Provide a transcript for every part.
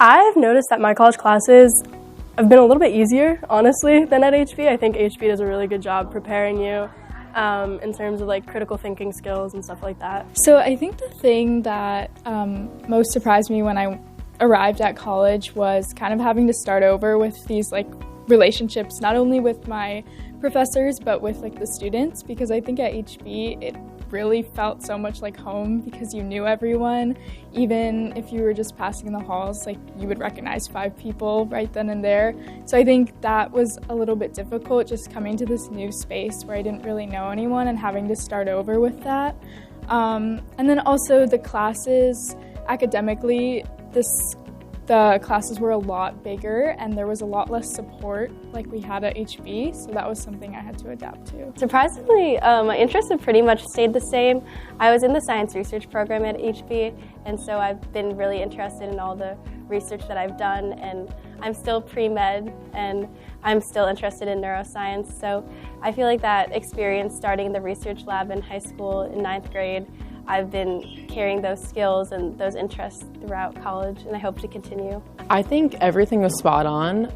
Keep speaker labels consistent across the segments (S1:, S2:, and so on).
S1: I've noticed that my college classes have been a little bit easier, honestly, than at HB. I think HB does a really good job preparing you in terms of like critical thinking skills and stuff like that.
S2: So I think the thing that most surprised me when I arrived at college was kind of having to start over with these like relationships, not only with my professors but with like the students, because I think at HB it really felt so much like home because you knew everyone. Even if you were just passing in the halls, like you would recognize 5 people right then and there. So I think that was a little bit difficult, just coming to this new space where I didn't really know anyone and having to start over with that. And then also the classes, academically, the classes were a lot bigger and there was a lot less support like we had at HB, so that was something I had to adapt to.
S3: Surprisingly, my interests have pretty much stayed the same. I was in the science research program at HB, and so I've been really interested in all the research that I've done, and I'm still pre-med and I'm still interested in neuroscience, so I feel like that experience starting the research lab in high school in 9th grade, I've been carrying those skills and those interests throughout college, and I hope to continue.
S4: I think everything was spot on.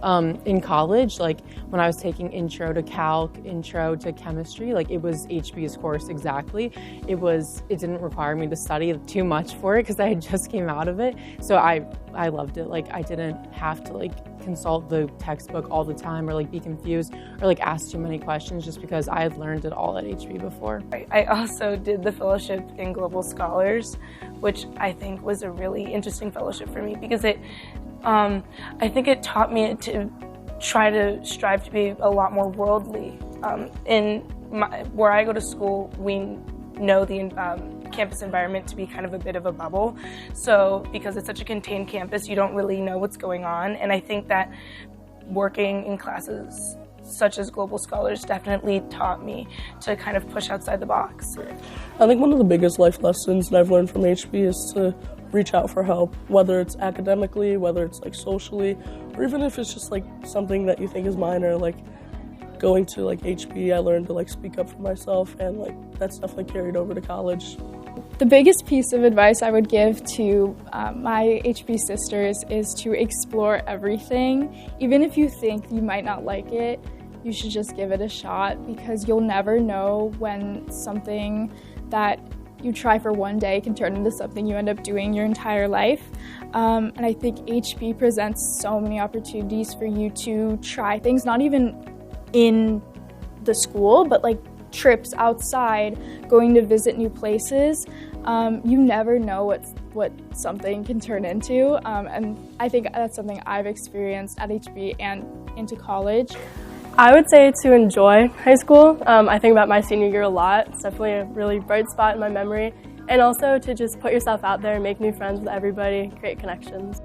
S4: In college, like when I was taking intro to calc, intro to chemistry, like it was HB's course exactly. It didn't require me to study too much for it because I had just came out of it. So I loved it. Like I didn't have to like consult the textbook all the time or like be confused or like ask too many questions just because I had learned it all at HB before.
S5: I also did the fellowship in Global Scholars, which I think was a really interesting fellowship for me because I think it taught me to try to strive to be a lot more worldly. Where I go to school, we know the campus environment to be kind of a bit of a bubble. So because it's such a contained campus, you don't really know what's going on. And I think that working in classes such as Global Scholars definitely taught me to kind of push outside the box.
S6: I think one of the biggest life lessons that I've learned from HB is to reach out for help, whether it's academically, whether it's like socially, or even if it's just like something that you think is minor, like going to like HB, I learned to like speak up for myself, and like that stuff like carried over to college.
S2: The biggest piece of advice I would give to my HB sisters is to explore everything. Even if you think you might not like it, you should just give it a shot, because you'll never know when something that you try for one day can turn into something you end up doing your entire life. And I think HB presents so many opportunities for you to try things, not even in the school, but like trips outside, going to visit new places. You never know what something can turn into, and I think that's something I've experienced at HB and into college.
S1: I would say to enjoy high school. I think about my senior year a lot. It's definitely a really bright spot in my memory. And also to just put yourself out there, make new friends with everybody, create connections.